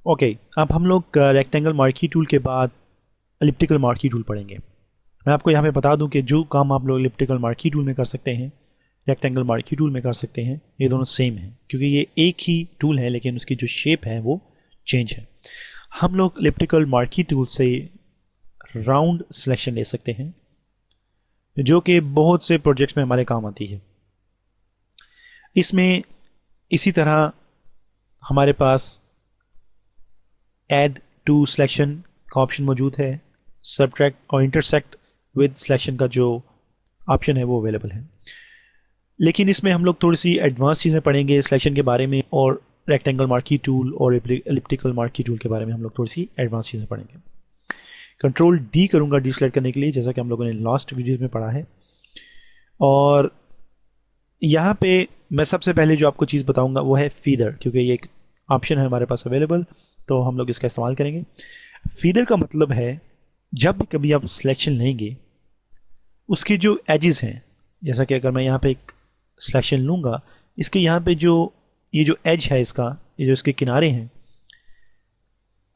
Okay, अब हम लोग रेक्टेंगल मार्की टूल के बाद एलिप्टिकल मार्की टूल पढ़ेंगे। मैं आपको यहाँ पे बता दूं कि जो काम आप लोग एलिप्टिकल मार्की टूल में कर सकते हैं, रेक्टेंगल मार्की टूल में कर सकते हैं, ये दोनों सेम हैं क्योंकि ये एक ही टूल है लेकिन उसकी जो शेप है वो चेंज है। हम लोग एलिप्टिकल मार्की टूल से राउंड सिलेक्शन ले सकते हैं जो कि बहुत से प्रोजेक्ट्स में हमारे काम आती है। इसमें इसी तरह हमारे पास ऐड टू सिलेक्शन का ऑप्शन मौजूद है, सबट्रैक्ट और इंटरसेक्ट विद सिलेक्शन का जो ऑप्शन है वो अवेलेबल है। लेकिन इसमें हम लोग थोड़ी सी एडवांस चीज़ें पढ़ेंगे सिलेक्शन के बारे में, और रेक्टेंगल मार्की टूल और एलिप्टिकल मार्की टूल के बारे में हम लोग थोड़ी सी एडवांस चीज़ें पढ़ेंगे। कंट्रोल डी करूँगा डी सेलेक्ट करने के लिए, जैसा कि हम लोगों ने लास्ट वीडियोज़ में पढ़ा है। और यहाँ पे मैं सबसे पहले जो आपको चीज़ बताऊँगा वो है फीदर, क्योंकि ये एक ऑप्शन है हमारे पास अवेलेबल, तो हम लोग इसका इस्तेमाल करेंगे। फीदर का मतलब है जब भी कभी आप सिलेक्शन लेंगे उसके जो एजेस हैं, जैसा कि अगर मैं यहाँ पे एक सिलेक्शन लूँगा, इसके यहाँ पे जो ये जो एज है इसका, ये जो इसके किनारे हैं,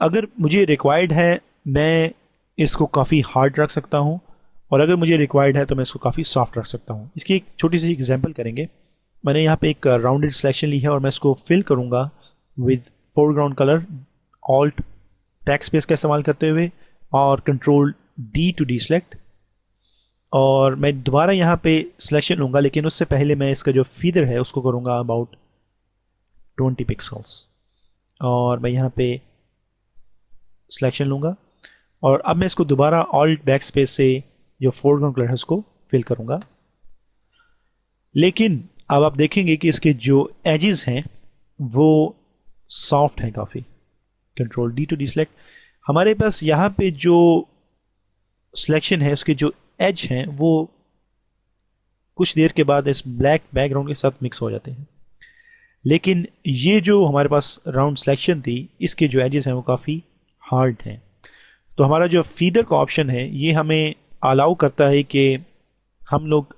अगर मुझे रिक्वायर्ड है मैं इसको काफ़ी हार्ड रख सकता हूँ, और अगर मुझे रिक्वायर्ड है तो मैं इसको काफ़ी सॉफ्ट रख सकता हूँ। इसकी एक छोटी सी एग्जांपल करेंगे। मैंने यहाँ पे एक राउंडेड सिलेक्शन ली है और मैं इसको फिल करूँगा with foreground colour, alt back space का इस्तेमाल करते हुए और control D to D select. और मैं दोबारा यहाँ पे सिलेक्शन लूँगा, लेकिन उससे पहले मैं इसका जो फीदर है उसको करूँगा अबाउट 20 पिक्सल्स, और मैं यहाँ पे सिलेक्शन लूँगा और अब मैं इसको दोबारा ऑल्ट बैक स्पेस से जो फोरग्राउंड कलर है उसको फिल करूँगा। लेकिन अब आप देखेंगे कि इसके जो एजेस हैं वो सॉफ्ट हैं काफ़ी। Control D to D select, हमारे पास यहाँ पे जो सिलेक्शन है उसके जो एज हैं वो कुछ देर के बाद इस ब्लैक बैकग्राउंड के साथ मिक्स हो जाते हैं, लेकिन ये जो हमारे पास राउंड सिलेक्शन थी इसके जो एजेस हैं वो काफ़ी हार्ड हैं। तो हमारा जो फीदर का ऑप्शन है ये हमें अलाउ करता है कि हम लोग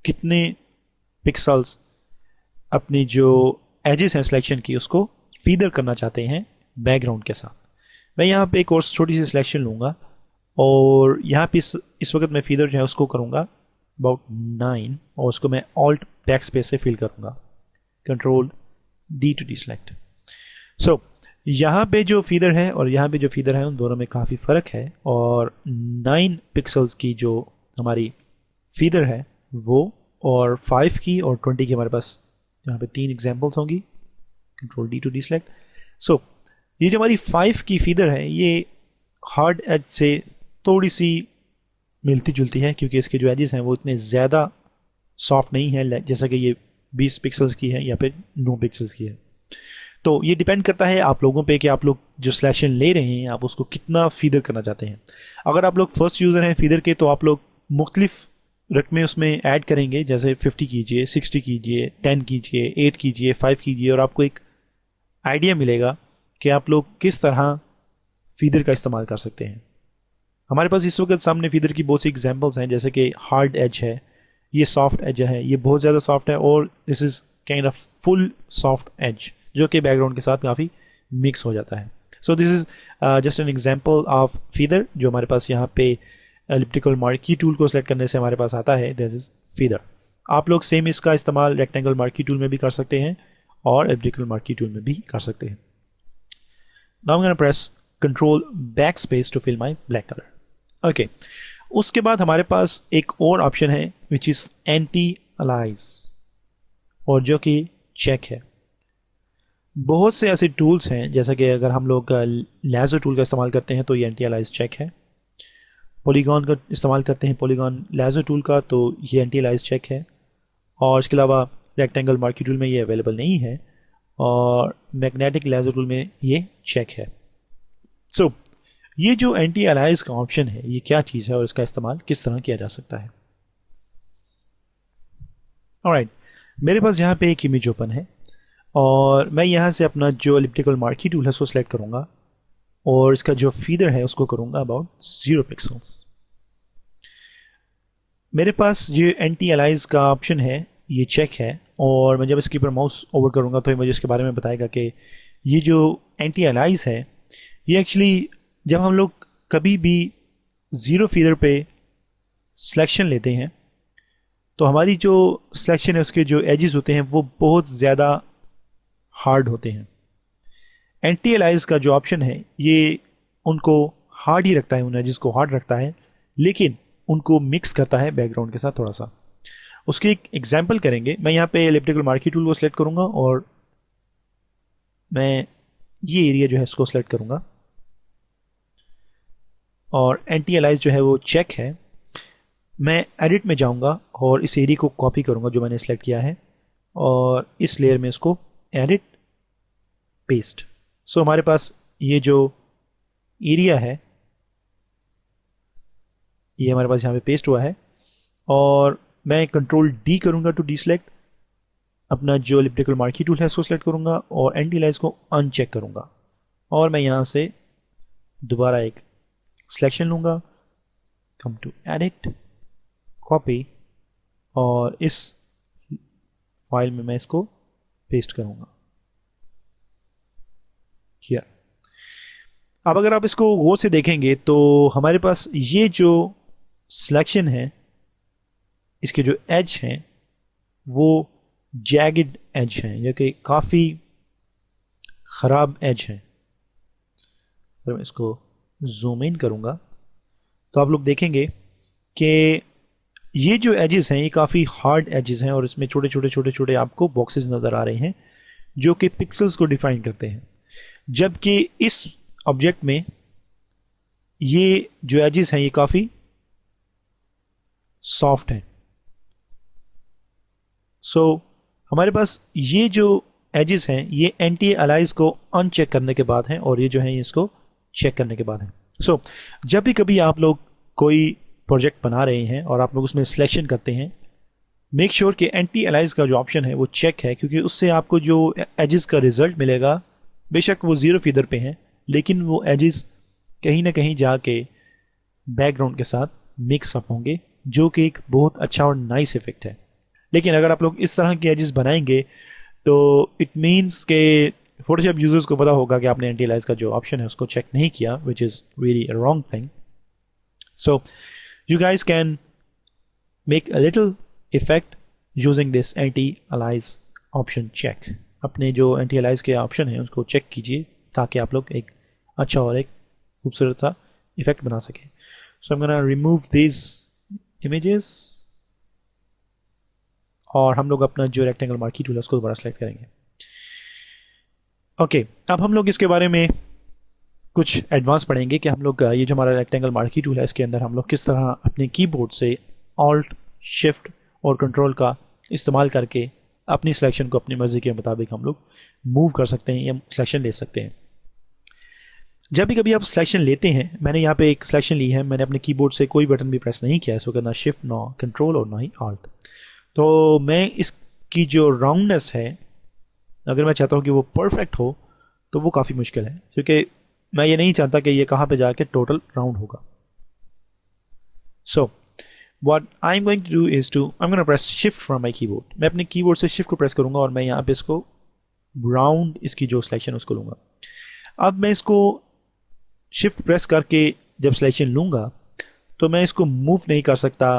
कितने पिक्सल्स अपनी जो एजेस हैं सिलेक्शन की उसको फीदर करना चाहते हैं बैकग्राउंड के साथ। मैं यहाँ पे एक और छोटी सी सिलेक्शन लूँगा और यहाँ पे इस वक्त मैं फीदर जो है उसको करूँगा अबाउट 9 और उसको मैं ऑल्ट बैक स्पेस से फिल करूँगा, control D to D select. So यहाँ पे जो फीदर है और यहाँ पे जो फीदर है उन दोनों में काफ़ी फ़र्क है, और 9 पिक्सल्स की जो हमारी फीदर है वो, और 5 की और 20 की हमारे पास यहाँ पे 3 एग्जांपल्स होंगी, control D to D select. So ये जो हमारी 5 की फीदर है ये हार्ड एज से थोड़ी सी मिलती जुलती है, क्योंकि इसके जो एजेस हैं वो इतने ज़्यादा सॉफ्ट नहीं है जैसा कि ये 20 पिक्सल्स की है या फिर 9 पिक्सल्स की है। तो ये डिपेंड करता है आप लोगों पे कि आप लोग जो सिलेक्शन ले रहे हैं आप उसको कितना फीदर करना चाहते हैं। अगर आप लोग फर्स्ट यूज़र हैं फीदर के तो आप लोग मुख्तलिफ रकमें उसमें ऐड करेंगे, जैसे 50 कीजिए, 60 कीजिए, 10 कीजिए, 8 कीजिए, 5 कीजिए, और आपको एक आइडिया मिलेगा कि आप लोग किस तरह फीदर का इस्तेमाल कर सकते हैं। हमारे पास इस वक्त सामने फीदर की बहुत सी एग्जांपल्स हैं, जैसे कि हार्ड एज है, ये सॉफ्ट एज है, ये बहुत ज़्यादा सॉफ्ट है, और this is kind of full soft as जो कि बैकग्राउंड के साथ काफ़ी मिक्स हो जाता है। So this is just an example of feather जो हमारे पास यहाँ पे एलिप्टिकल मार्की टूल को सिलेक्ट करने से हमारे पास आता है, दिस इज़ फीदर। आप लोग सेम इसका इस्तेमाल रेक्टेंगल मार्की टूल में भी कर सकते हैं और एलिप्टिकल मार्की टूल में भी कर सकते हैं। Now I am gonna press control back space to fill my black colour. Okay, उसके बाद हमारे पास एक और ऑप्शन है विच इज़ एंटी अलाइज, और जो कि चेक है। बहुत से ऐसे टूल्स हैं, जैसा कि अगर हम लोग लेज़र टूल का इस्तेमाल करते हैं तो ये एंटी अलाइज चेक है, पॉलीगॉन का इस्तेमाल करते हैं पॉलीगॉन लेज़र टूल का तो ये एंटी अलाइज चेक है, और इसके अलावा रेक्टेंगल मार्की टूल में ये अवेलेबल नहीं है, और मैग्नेटिक लेज़र टूल में ये चेक है। सो ये जो एंटी अलाइज का ऑप्शन है ये क्या चीज़ है और इसका इस्तेमाल किस तरह किया जा सकता है। ऑलराइट, मेरे पास यहाँ पे एक इमेज ओपन है और मैं यहाँ से अपना जो एलिप्टिकल मार्की टूल है उसको सेलेक्ट करूँगा और इसका जो फीदर है उसको करूँगा अबाउट 0 पिक्सल्स। मेरे पास ये एंटी अलाइज का ऑप्शन है ये चेक है, और मैं जब इसके ऊपर माउस ओवर करूँगा तो ये मुझे इसके बारे में बताएगा कि ये जो एंटी अलाइज है ये एक्चुअली जब हम लोग कभी भी ज़ीरो फीदर पे सिलेक्शन लेते हैं तो हमारी जो सिलेक्शन है उसके जो एजेस होते हैं वो बहुत ज़्यादा हार्ड होते हैं। एंटी अलाइज का जो ऑप्शन है ये उनको हार्ड ही रखता है, उन एजेस को हार्ड रखता है, लेकिन उनको मिक्स करता है बैकग्राउंड के साथ थोड़ा सा। उसकी एक एग्जांपल करेंगे। मैं यहाँ पे एलिप्टिकल मार्की टूल को सिलेक्ट करूँगा और मैं ये एरिया जो है इसको सिलेक्ट करूँगा और एंटी अलाइज जो है वो चेक है। मैं एडिट में जाऊँगा और इस एरिया को कॉपी करूँगा जो मैंने सेलेक्ट किया है और इस लेयर में इसको एडिट पेस्ट। सो हमारे पास ये जो एरिया है ये हमारे पास यहाँ पे पेस्ट हुआ है और मैं कंट्रोल डी करूँगा टू डीसेलेक्ट। अपना जो एलिप्टिकल मार्की टूल है उसको सेलेक्ट करूँगा और एंटी अलाइज को अनचेक करूँगा और मैं यहाँ से दोबारा एक सिलेक्शन लूँगा, कम टू एडिट, कॉपी और इस फाइल में मैं इसको पेस्ट करूँगा हियर। अब अगर आप इसको गौर से देखेंगे तो हमारे पास ये जो सिलेक्शन है इसके जो एज हैं वो जैगड एज हैं, जो कि काफ़ी ख़राब एज हैं। अगर मैं इसको जूम इन करूँगा तो आप लोग देखेंगे कि ये जो एजेस हैं ये काफ़ी हार्ड एजेस हैं और इसमें छोटे छोटे छोटे छोटे आपको बॉक्सेस नज़र आ रहे हैं जो कि पिक्सल्स को डिफाइन करते हैं, जबकि इस ऑब्जेक्ट में ये जो एजेस हैं ये काफ़ी सॉफ्ट हैं। सो हमारे पास ये जो एजेस हैं ये एंटी अलाइज को अनचेक करने के बाद हैं और ये जो है इसको चेक करने के बाद हैं। सो जब भी कभी आप लोग कोई प्रोजेक्ट बना रहे हैं और आप लोग उसमें सिलेक्शन करते हैं, मेक श्योर कि एंटी अलाइज का जो ऑप्शन है वो चेक है, क्योंकि उससे आपको जो एजेस का रिजल्ट मिलेगा बेशक वो ज़ीरो फीदर पे हैं लेकिन वो एजेस कहीं ना कहीं जाके बैकग्राउंड के साथ मिक्स अप होंगे, जो कि एक बहुत अच्छा और नाइस इफेक्ट है। लेकिन अगर आप लोग इस तरह के एजेस बनाएंगे तो इट मीन्स के फोटोशॉप यूजर्स को पता होगा कि आपने एंटी अलाइज का जो ऑप्शन है उसको चेक नहीं किया, which is really wrong thing. So you guys can make a little effect using this anti-alias option check। अपने जो anti-alias के ऑप्शन है उसको चेक कीजिए ताकि आप लोग एक अच्छा और एक खूबसूरत सा इफेक्ट बना सकें। सो I'm gonna remove these images और हम लोग अपना जो रेक्टेंगल मार्की टूल है उसको दोबारा सेलेक्ट करेंगे। ओके, अब हम लोग इसके बारे में कुछ एडवांस पढ़ेंगे कि हम लोग ये जो हमारा रेक्टेंगल मार्की टूल है इसके अंदर हम लोग किस तरह अपने कीबोर्ड से ऑल्ट, शिफ्ट और कंट्रोल का इस्तेमाल करके अपनी सिलेक्शन को अपनी मर्जी के मुताबिक हम लोग मूव कर सकते हैं या सिलेक्शन ले सकते हैं। जब भी कभी आप सिलेक्शन लेते हैं, मैंने यहाँ पे एक सिलेक्शन ली है, मैंने अपने कीबोर्ड से कोई बटन भी प्रेस नहीं किया, इसको करना शिफ्ट, ना कंट्रोल और ना ही ऑल्ट। तो मैं इसकी जो राउंडनेस है अगर मैं चाहता हूँ कि वो परफेक्ट हो तो वो काफ़ी मुश्किल है, क्योंकि मैं ये नहीं चाहता कि ये कहाँ पे जाके टोटल राउंड होगा। So what I am going to do is to I am gonna press shift from my keyboard. मैं अपने कीबोर्ड से शिफ्ट को प्रेस करूंगा और मैं यहाँ पे इसको राउंड, इसकी जो सिलेक्शन उसको लूंगा। अब मैं इसको शिफ्ट प्रेस करके जब सिलेक्शन लूंगा तो मैं इसको मूव नहीं कर सकता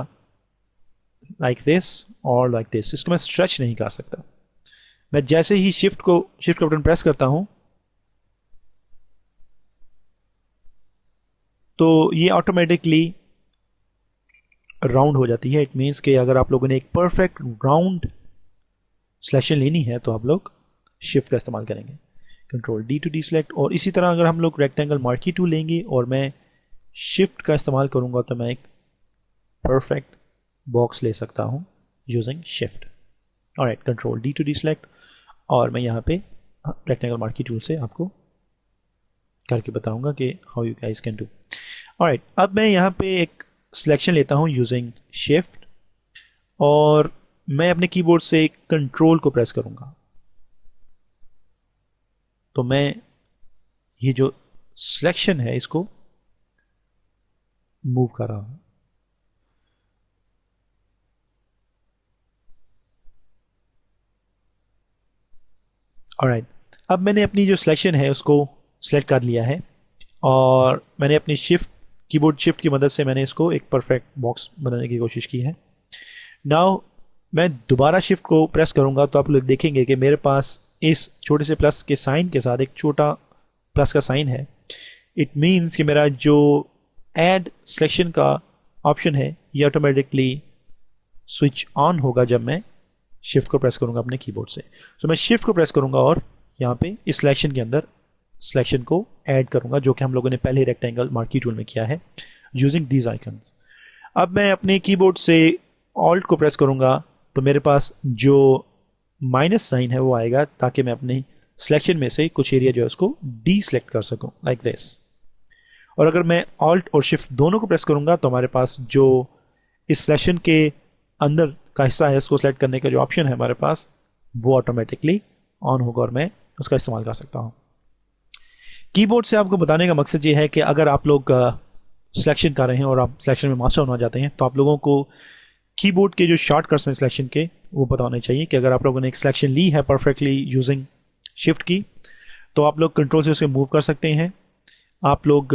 लाइक दिस और लाइक दिस, इसको मैं स्ट्रेच नहीं कर सकता। मैं जैसे ही शिफ्ट का बटन प्रेस करता हूं तो ये ऑटोमेटिकली राउंड हो जाती है। इट मीन्स कि अगर आप लोगों ने एक परफेक्ट राउंड सिलेक्शन लेनी है तो आप लोग शिफ्ट का इस्तेमाल करेंगे, कंट्रोल डी टू डीसेलेक्ट। और इसी तरह अगर हम लोग रेक्टेंगल मार्की टूल लेंगे और मैं शिफ्ट का इस्तेमाल करूंगा तो मैं एक परफेक्ट बॉक्स ले सकता हूं using shift. Alright, control D to deselect और मैं यहाँ पे रेक्टेंगल मार्की टूल से आपको करके बताऊंगा कि how you guys can do. Alright, अब मैं यहाँ पे एक सिलेक्शन लेता हूँ यूजिंग शिफ्ट और मैं अपने कीबोर्ड से कंट्रोल को प्रेस करूंगा तो मैं ये जो सिलेक्शन है इसको मूव कर रहा हूं। ऑलराइट, अब मैंने अपनी जो सिलेक्शन है उसको सिलेक्ट कर लिया है और मैंने अपनी शिफ्ट कीबोर्ड शिफ्ट की मदद से मैंने इसको एक परफेक्ट बॉक्स बनाने की कोशिश की है। नाउ मैं दोबारा शिफ्ट को प्रेस करूंगा तो आप लोग देखेंगे कि मेरे पास इस छोटे से प्लस के साइन के साथ एक छोटा प्लस का साइन है। इट मीन्स कि मेरा जो ऐड सिलेक्शन का ऑप्शन है ये ऑटोमेटिकली स्विच ऑन होगा जब मैं शिफ्ट को प्रेस करूंगा अपने कीबोर्ड से। तो मैं शिफ्ट को प्रेस करूंगा और यहाँ पे इस सिलेक्शन के अंदर सिलेक्शन को ऐड करूंगा, जो कि हम लोगों ने पहले रेक्टेंगल मार्की टूल में किया है यूजिंग दीज आइकन्स। अब मैं अपने कीबोर्ड से ऑल्ट को प्रेस करूंगा तो मेरे पास जो माइनस साइन है वो आएगा, ताकि मैं अपने सिलेक्शन में से कुछ एरिया जो है उसको डी सेलेक्ट कर सकूं लाइक दिस। और अगर मैं ऑल्ट और शिफ्ट दोनों को प्रेस करूंगा तो हमारे पास जो इस सिलेक्शन के अंदर का हिस्सा है उसको सेलेक्ट करने का जो ऑप्शन है हमारे पास वो ऑटोमेटिकली ऑन होगा और मैं उसका इस्तेमाल कर सकता हूं। कीबोर्ड से आपको बताने का मकसद ये है कि अगर आप लोग सिलेक्शन कर रहे हैं और आप सिलेक्शन में मास्टर होना चाहते हैं तो आप लोगों को कीबोर्ड के जो शॉर्टकट्स हैं सिलेक्शन के वो पता होने चाहिए कि अगर आप लोगों ने एक सिलेक्शन ली है परफेक्टली यूजिंग शिफ्ट की तो आप लोग कंट्रोल से उसे मूव कर सकते हैं। आप लोग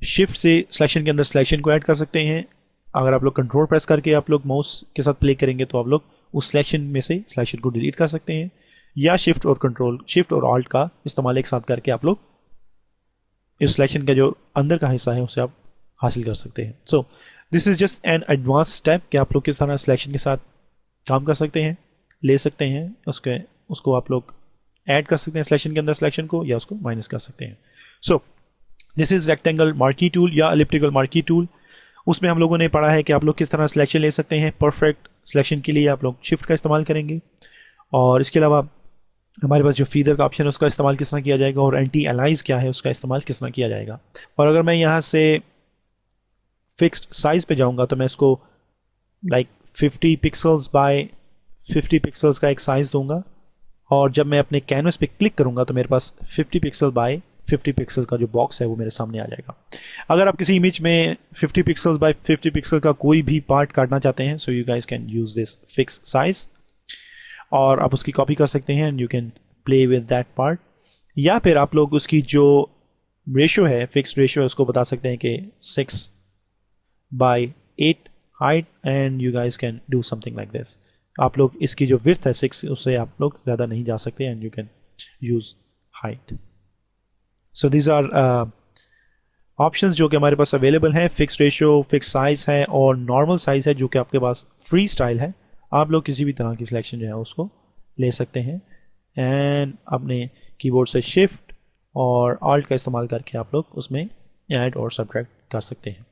शिफ्ट से सिलेक्शन के अंदर सिलेक्शन को ऐड कर सकते हैं। अगर आप लोग कंट्रोल प्रेस करके आप लोग माउस के साथ प्ले करेंगे तो आप लोग उस सिलेक्शन में से सिलेक्शन को डिलीट कर सकते हैं, या शिफ्ट और कंट्रोल शिफ्ट और ऑल्ट का इस्तेमाल एक साथ करके आप लोग इस सिलेक्शन का जो अंदर का हिस्सा है उसे आप हासिल कर सकते हैं। So this is just an advance step कि आप लोग किस तरह सिलेक्शन के साथ काम कर सकते हैं, ले सकते हैं उसको आप लोग ऐड कर सकते हैं सिलेक्शन के अंदर सिलेक्शन को, या उसको माइनस कर सकते हैं। So this is rectangle marquee tool या एलिप्टिकल मार्की टूल। उसमें हम लोगों ने पढ़ा है कि आप लोग किस तरह सिलेक्शन ले सकते हैं। परफेक्ट सिलेक्शन के लिए आप लोग शिफ्ट का इस्तेमाल करेंगे और इसके अलावा हमारे पास जो फीदर का ऑप्शन है उसका इस्तेमाल किस तरह किया जाएगा और एंटी अलाइज क्या है उसका इस्तेमाल किस तरह किया जाएगा। और अगर मैं यहाँ से फिक्स्ड साइज पे जाऊँगा तो मैं इसको लाइक 50 पिक्सल्स बाय 50 पिक्सल्स का एक साइज दूंगा और जब मैं अपने कैनवस पे क्लिक करूंगा तो मेरे पास 50 पिक्सल बाय 50 पिक्सल का जो बॉक्स है वो मेरे सामने आ जाएगा। अगर आप किसी इमेज में 50 पिक्सल्स बाय 50 पिक्सल का कोई भी पार्ट काटना चाहते हैं so you guys can use this fix size और आप उसकी कॉपी कर सकते हैं and you can play with that part, या फिर आप लोग उसकी जो रेशो है फिक्स रेशो है उसको बता सकते हैं कि 6/8 height and you guys can do something like this. आप लोग इसकी जो विड्थ है 6 उससे आप लोग ज़्यादा नहीं जा सकते and you can use height. So these are options जो कि हमारे पास अवेलेबल हैं। फिक्स रेशियो, फिक्स साइज है और नॉर्मल साइज है जो कि आपके पास फ्री स्टाइल है। आप लोग किसी भी तरह की सिलेक्शन जो है उसको ले सकते हैं एंड अपने कीबोर्ड से शिफ्ट और ऑल्ट का इस्तेमाल करके आप लोग उसमें ऐड और सब्ट्रैक्ट कर सकते हैं।